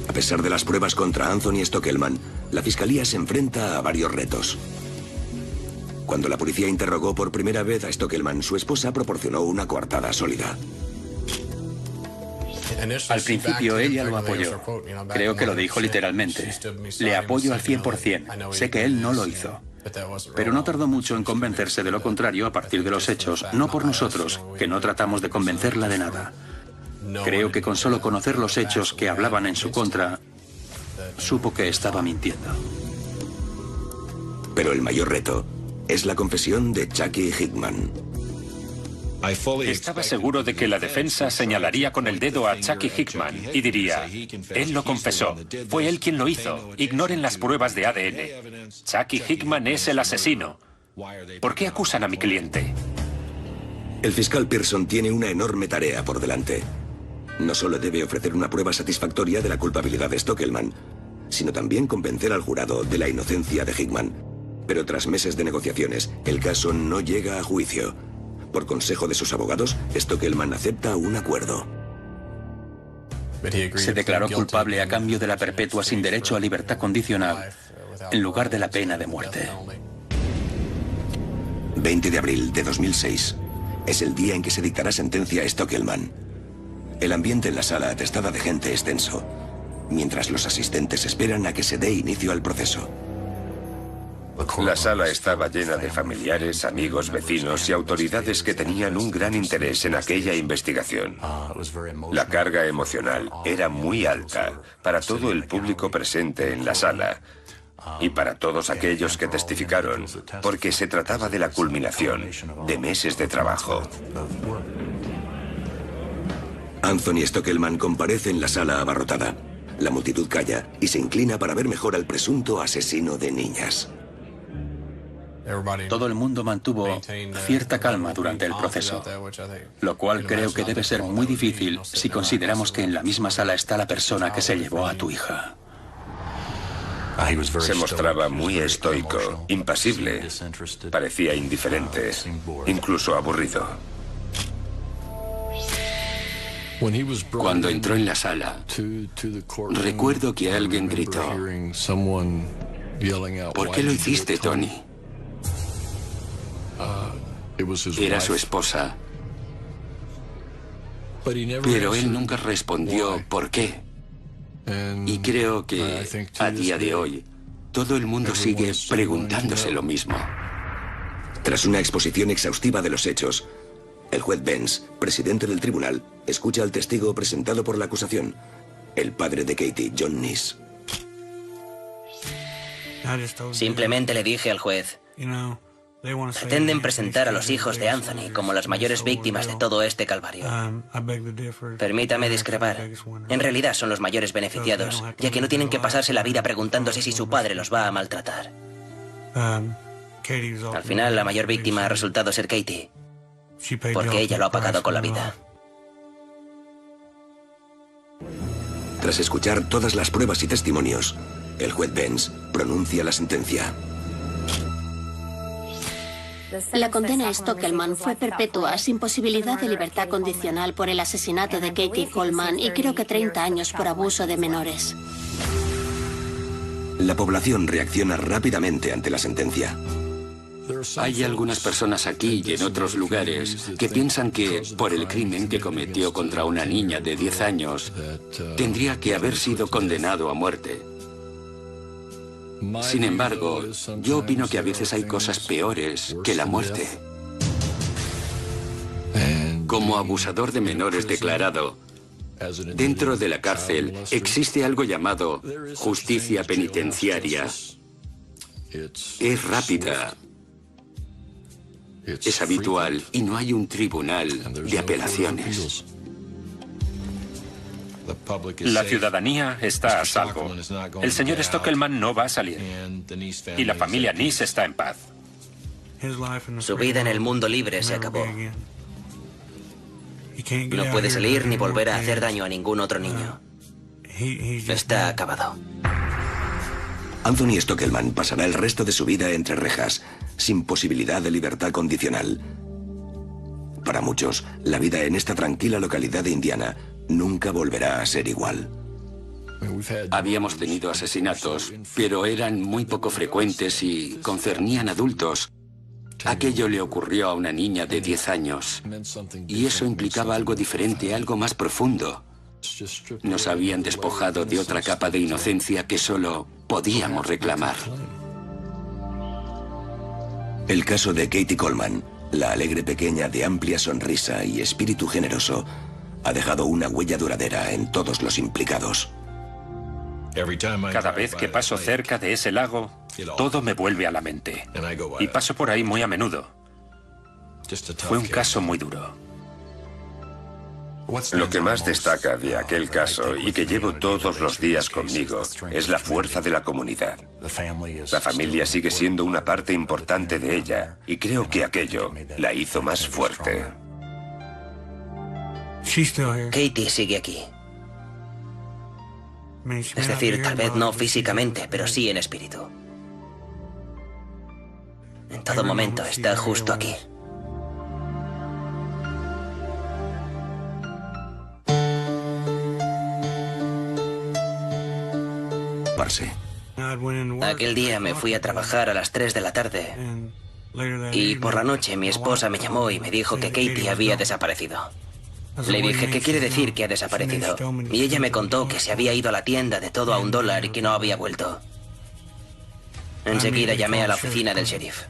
A pesar de las pruebas contra Anthony Stockelman, la Fiscalía se enfrenta a varios retos. Cuando la policía interrogó por primera vez a Stockelman, su esposa proporcionó una coartada sólida. Al principio ella lo apoyó. Creo que lo dijo literalmente. Le apoyo al 100%. Sé que él no lo hizo. Pero no tardó mucho en convencerse de lo contrario a partir de los hechos, no por nosotros, que no tratamos de convencerla de nada. Creo que con solo conocer los hechos que hablaban en su contra, supo que estaba mintiendo. Pero el mayor reto es la confesión de Chucky Hickman. Estaba seguro de que la defensa señalaría con el dedo a Chucky Hickman y diría, él lo confesó, fue él quien lo hizo, ignoren las pruebas de ADN. Chucky Hickman es el asesino. ¿Por qué acusan a mi cliente? El fiscal Pearson tiene una enorme tarea por delante. No solo debe ofrecer una prueba satisfactoria de la culpabilidad de Stockelman, sino también convencer al jurado de la inocencia de Hickman. Pero tras meses de negociaciones, el caso no llega a juicio. Por consejo de sus abogados, Stockelman acepta un acuerdo. Se declaró culpable a cambio de la perpetua sin derecho a libertad condicional, en lugar de la pena de muerte. 20 de abril de 2006. Es el día en que se dictará sentencia a Stockelman. El ambiente en la sala atestada de gente es tenso, mientras los asistentes esperan a que se dé inicio al proceso. La sala estaba llena de familiares, amigos, vecinos y autoridades que tenían un gran interés en aquella investigación. La carga emocional era muy alta para todo el público presente en la sala y para todos aquellos que testificaron, porque se trataba de la culminación de meses de trabajo. Anthony Stockelman comparece en la sala abarrotada. La multitud calla y se inclina para ver mejor al presunto asesino de niñas. Todo el mundo mantuvo cierta calma durante el proceso, lo cual creo que debe ser muy difícil si consideramos que en la misma sala está la persona que se llevó a tu hija. Se mostraba muy estoico, impasible, parecía indiferente, incluso aburrido. Cuando entró en la sala, recuerdo que alguien gritó, ¿por qué lo hiciste, Tony? Era su esposa, pero él nunca respondió por qué. Y creo que a día de hoy todo el mundo sigue preguntándose lo mismo. Tras una exposición exhaustiva de los hechos, el juez Benz, presidente del tribunal, escucha al testigo presentado por la acusación, el padre de Katie, John Nice. Simplemente le dije al juez, pretenden presentar a los hijos de Anthony como las mayores víctimas de todo este calvario. Permítame discrepar. En realidad son los mayores beneficiados, ya que no tienen que pasarse la vida preguntándose si su padre los va a maltratar. Al final, la mayor víctima ha resultado ser Katie, porque ella lo ha pagado con la vida. Tras escuchar todas las pruebas y testimonios, el juez Benz pronuncia la sentencia. La condena a Stockelman fue perpetua, sin posibilidad de libertad condicional por el asesinato de Katie Coleman y creo que 30 años por abuso de menores. La población reacciona rápidamente ante la sentencia. Hay algunas personas aquí y en otros lugares que piensan que, por el crimen que cometió contra una niña de 10 años, tendría que haber sido condenado a muerte. Sin embargo, yo opino que a veces hay cosas peores que la muerte. Como abusador de menores declarado, dentro de la cárcel existe algo llamado justicia penitenciaria. Es rápida, es habitual y no hay un tribunal de apelaciones. La ciudadanía está a salvo. El señor Stockelman no va a salir. Y la familia Nice está en paz. Su vida en el mundo libre se acabó. No puede salir ni volver a hacer daño a ningún otro niño. Está acabado. Anthony Stockelman pasará el resto de su vida entre rejas, sin posibilidad de libertad condicional. Para muchos, la vida en esta tranquila localidad de Indiana nunca volverá a ser igual. Habíamos tenido asesinatos, pero eran muy poco frecuentes y concernían adultos. Aquello le ocurrió a una niña de 10 años. Y eso implicaba algo diferente, algo más profundo. Nos habían despojado de otra capa de inocencia que solo podíamos reclamar. El caso de Katie Coleman, la alegre pequeña de amplia sonrisa y espíritu generoso, ha dejado una huella duradera en todos los implicados. Cada vez que paso cerca de ese lago, todo me vuelve a la mente. Y paso por ahí muy a menudo. Fue un caso muy duro. Lo que más destaca de aquel caso y que llevo todos los días conmigo es la fuerza de la comunidad. La familia sigue siendo una parte importante de ella y creo que aquello la hizo más fuerte. Katie sigue aquí. Es decir, tal vez no físicamente, pero sí en espíritu. En todo momento está justo aquí. Aquel día me fui a trabajar a las 3 de la tarde y por la noche mi esposa me llamó y me dijo que Katie había desaparecido. Le dije, ¿qué quiere decir que ha desaparecido? Y ella me contó que se había ido a la tienda de todo a $1 y que no había vuelto. Enseguida llamé a la oficina del sheriff.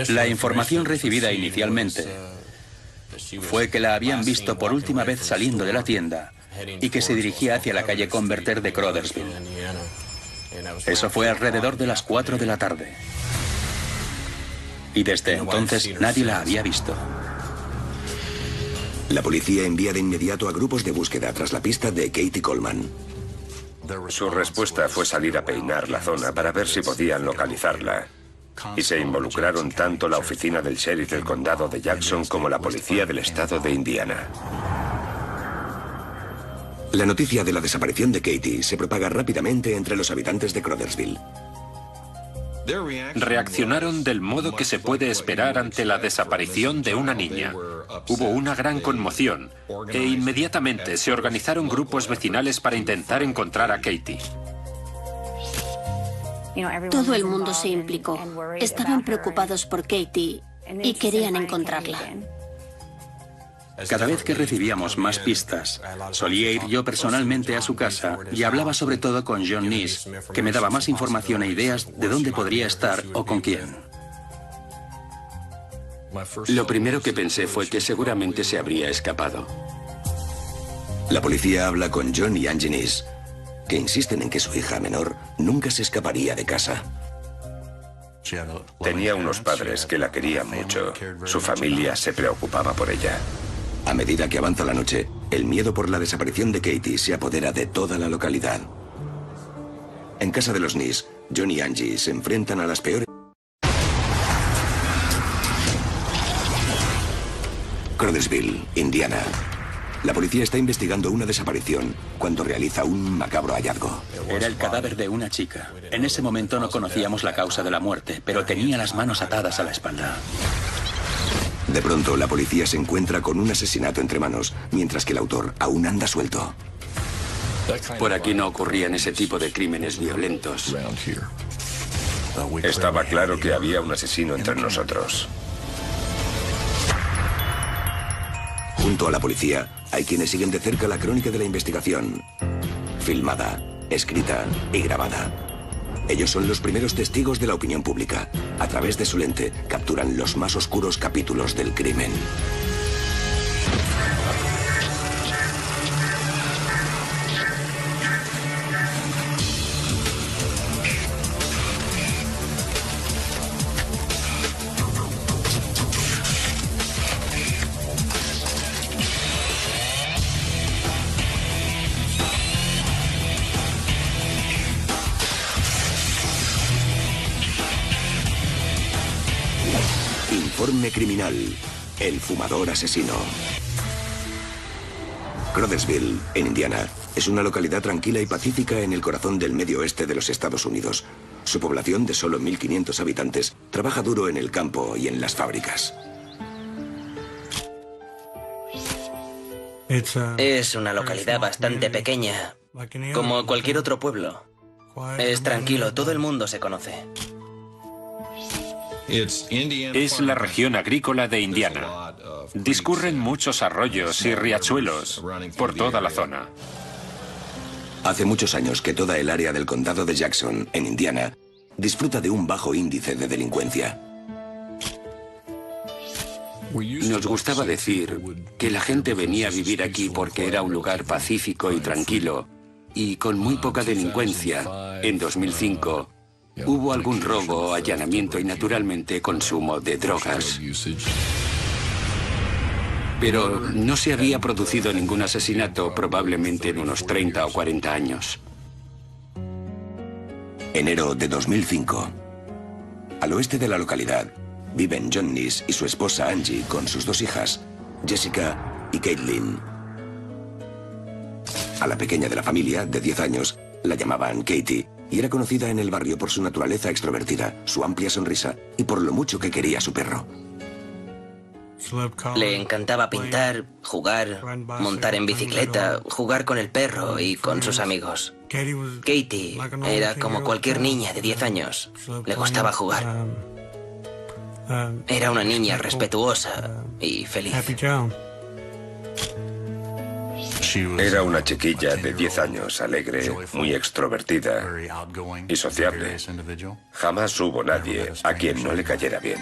La información recibida inicialmente fue que la habían visto por última vez saliendo de la tienda y que se dirigía hacia la calle Converter de Crothersville. Eso fue alrededor de las 4 de la tarde. Y desde entonces nadie la había visto. La policía envía de inmediato a grupos de búsqueda tras la pista de Katie Coleman. Su respuesta fue salir a peinar la zona para ver si podían localizarla. Y se involucraron tanto la oficina del sheriff del condado de Jackson como la policía del estado de Indiana. La noticia de la desaparición de Katie se propaga rápidamente entre los habitantes de Crothersville. Reaccionaron del modo que se puede esperar ante la desaparición de una niña. Hubo una gran conmoción e inmediatamente se organizaron grupos vecinales para intentar encontrar a Katie. Todo el mundo se implicó. Estaban preocupados por Katie y querían encontrarla. Cada vez que recibíamos más pistas, solía ir yo personalmente a su casa y hablaba sobre todo con John Neese, que me daba más información e ideas de dónde podría estar o con quién. Lo primero que pensé fue que seguramente se habría escapado. La policía habla con John y Angie Neese, que insisten en que su hija menor nunca se escaparía de casa. Tenía unos padres que la querían mucho. Su familia se preocupaba por ella. A medida que avanza la noche, el miedo por la desaparición de Katie se apodera de toda la localidad. En casa de los Neese, John y Angie se enfrentan a las peores... Crothersville, Indiana. La policía está investigando una desaparición cuando realiza un macabro hallazgo. Era el cadáver de una chica. En ese momento no conocíamos la causa de la muerte, pero tenía las manos atadas a la espalda. De pronto, la policía se encuentra con un asesinato entre manos, mientras que el autor aún anda suelto. Por aquí no ocurrían ese tipo de crímenes violentos. Estaba claro que había un asesino entre nosotros. Junto a la policía, hay quienes siguen de cerca la crónica de la investigación. Filmada, escrita y grabada. Ellos son los primeros testigos de la opinión pública. A través de su lente, capturan los más oscuros capítulos del crimen. Informe criminal. El fumador asesino. Crothersville, en Indiana, es una localidad tranquila y pacífica en el corazón del medio oeste de los Estados Unidos. Su población, de solo 1.500 habitantes, trabaja duro en el campo y en las fábricas. Es una localidad bastante pequeña, como cualquier otro pueblo. Es tranquilo, todo el mundo se conoce. Es la región agrícola de Indiana. Discurren muchos arroyos y riachuelos por toda la zona. Hace muchos años que toda el área del condado de Jackson, en Indiana, disfruta de un bajo índice de delincuencia. Nos gustaba decir que la gente venía a vivir aquí porque era un lugar pacífico y tranquilo y con muy poca delincuencia. En 2005 hubo algún robo, allanamiento y naturalmente consumo de drogas. Pero no se había producido ningún asesinato probablemente en unos 30 o 40 años. Enero de 2005. Al oeste de la localidad viven John Neese y su esposa Angie con sus dos hijas, Jessica y Caitlin. A la pequeña de la familia, de 10 años, la llamaban Katie y era conocida en el barrio por su naturaleza extrovertida, su amplia sonrisa y por lo mucho que quería a su perro. Le encantaba pintar, jugar, montar en bicicleta, jugar con el perro y con sus amigos. Katie era como cualquier niña de 10 años. Le gustaba jugar. Era una niña respetuosa y feliz. Era una chiquilla de 10 años, alegre, muy extrovertida y sociable. Jamás hubo nadie a quien no le cayera bien.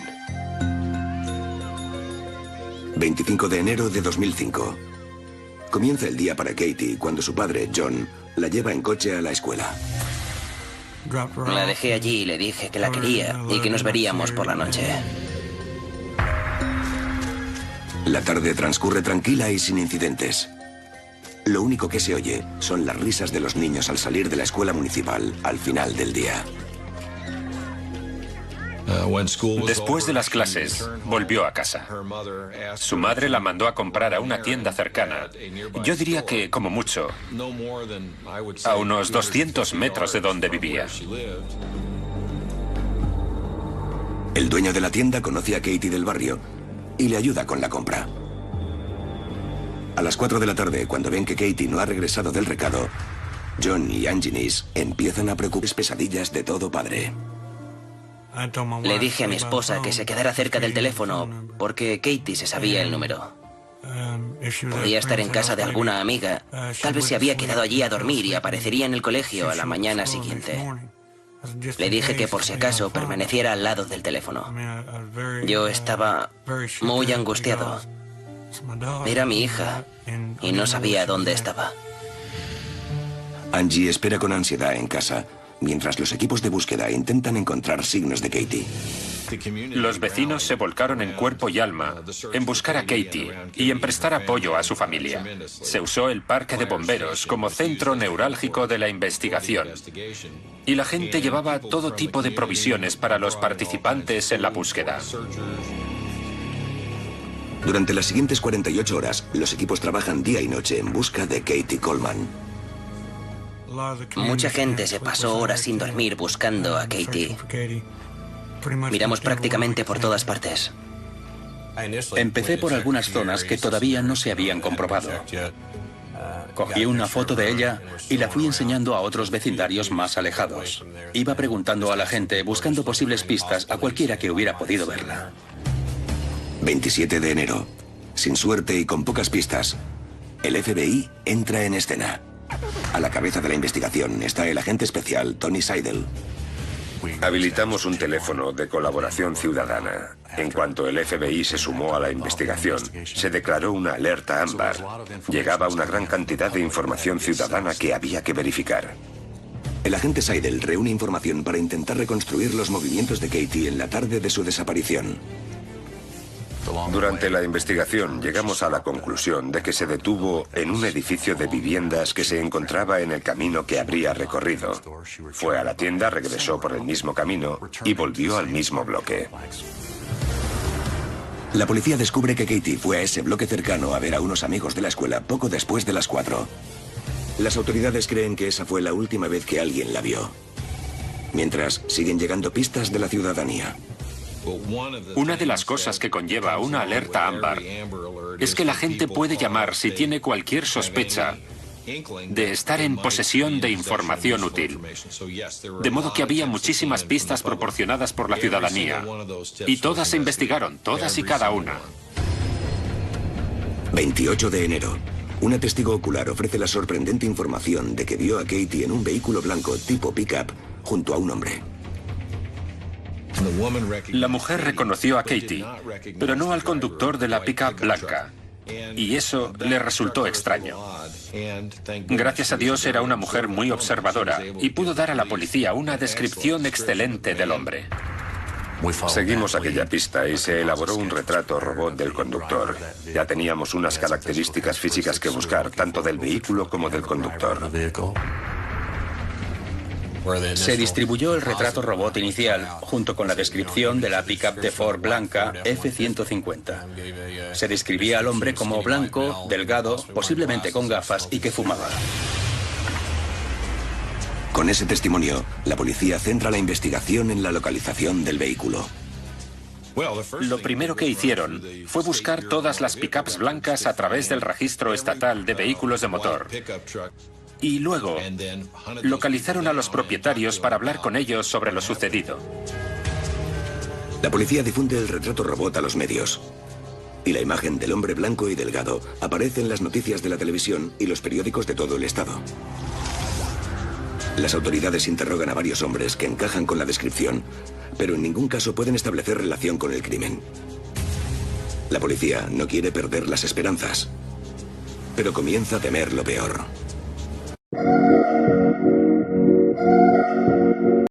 25 de enero de 2005. Comienza el día para Katie cuando su padre, John, la lleva en coche a la escuela. La dejé allí y le dije que la quería y que nos veríamos por la noche. La tarde transcurre tranquila y sin incidentes. Lo único que se oye son las risas de los niños al salir de la escuela municipal al final del día. Después de las clases, volvió a casa. Su madre la mandó a comprar a una tienda cercana. Yo diría que, como mucho, a unos 200 metros de donde vivía. El dueño de la tienda conoce a Katie del barrio y le ayuda con la compra. A las 4 de la tarde, cuando ven que Katie no ha regresado del recado, John y Angie Neese empiezan a preocuparse pesadillas de todo padre. Le dije a mi esposa que se quedara cerca del teléfono porque Katie se sabía el número. Podía estar en casa de alguna amiga. Tal vez se había quedado allí a dormir y aparecería en el colegio a la mañana siguiente. Le dije que por si acaso permaneciera al lado del teléfono. Yo estaba muy angustiado. Era mi hija y no sabía dónde estaba. Angie espera con ansiedad en casa, mientras los equipos de búsqueda intentan encontrar signos de Katie. Los vecinos se volcaron en cuerpo y alma en buscar a Katie y en prestar apoyo a su familia. Se usó el parque de bomberos como centro neurálgico de la investigación. Y la gente llevaba todo tipo de provisiones para los participantes en la búsqueda. Durante las siguientes 48 horas, los equipos trabajan día y noche en busca de Katie Coleman. Mucha gente se pasó horas sin dormir buscando a Katie. Miramos prácticamente por todas partes. Empecé por algunas zonas que todavía no se habían comprobado. Cogí una foto de ella y la fui enseñando a otros vecindarios más alejados. Iba preguntando a la gente, buscando posibles pistas a cualquiera que hubiera podido verla. 27 de enero. Sin suerte y con pocas pistas, el FBI entra en escena. A la cabeza de la investigación está el agente especial Tony Seidel. Habilitamos un teléfono de colaboración ciudadana. En cuanto el FBI se sumó a la investigación, se declaró una alerta ámbar. Llegaba una gran cantidad de información ciudadana que había que verificar. El agente Seidel reúne información para intentar reconstruir los movimientos de Katie en la tarde de su desaparición. Durante la investigación llegamos a la conclusión de que se detuvo en un edificio de viviendas que se encontraba en el camino que habría recorrido. Fue a la tienda, regresó por el mismo camino y volvió al mismo bloque. La policía descubre que Katie fue a ese bloque cercano a ver a unos amigos de la escuela poco después de las 4. Las autoridades creen que esa fue la última vez que alguien la vio. Mientras, siguen llegando pistas de la ciudadanía. Una de las cosas que conlleva una alerta ámbar es que la gente puede llamar si tiene cualquier sospecha de estar en posesión de información útil. De modo que había muchísimas pistas proporcionadas por la ciudadanía y todas se investigaron, todas y cada una. 28 de enero. Una testigo ocular ofrece la sorprendente información de que vio a Katie en un vehículo blanco tipo pick-up junto a un hombre. La mujer reconoció a Katie, pero no al conductor de la pick-up blanca. Y eso le resultó extraño. Gracias a Dios era una mujer muy observadora y pudo dar a la policía una descripción excelente del hombre. Seguimos aquella pista y se elaboró un retrato robot del conductor. Ya teníamos unas características físicas que buscar, tanto del vehículo como del conductor. Se distribuyó el retrato robot inicial, junto con la descripción de la pick-up de Ford blanca F-150. Se describía al hombre como blanco, delgado, posiblemente con gafas y que fumaba. Con ese testimonio, la policía centra la investigación en la localización del vehículo. Lo primero que hicieron fue buscar todas las pick-ups blancas a través del registro estatal de vehículos de motor. Y luego localizaron a los propietarios para hablar con ellos sobre lo sucedido. La policía difunde el retrato robot a los medios. Y la imagen del hombre blanco y delgado aparece en las noticias de la televisión y los periódicos de todo el estado. Las autoridades interrogan a varios hombres que encajan con la descripción, pero en ningún caso pueden establecer relación con el crimen. La policía no quiere perder las esperanzas, pero comienza a temer lo peor.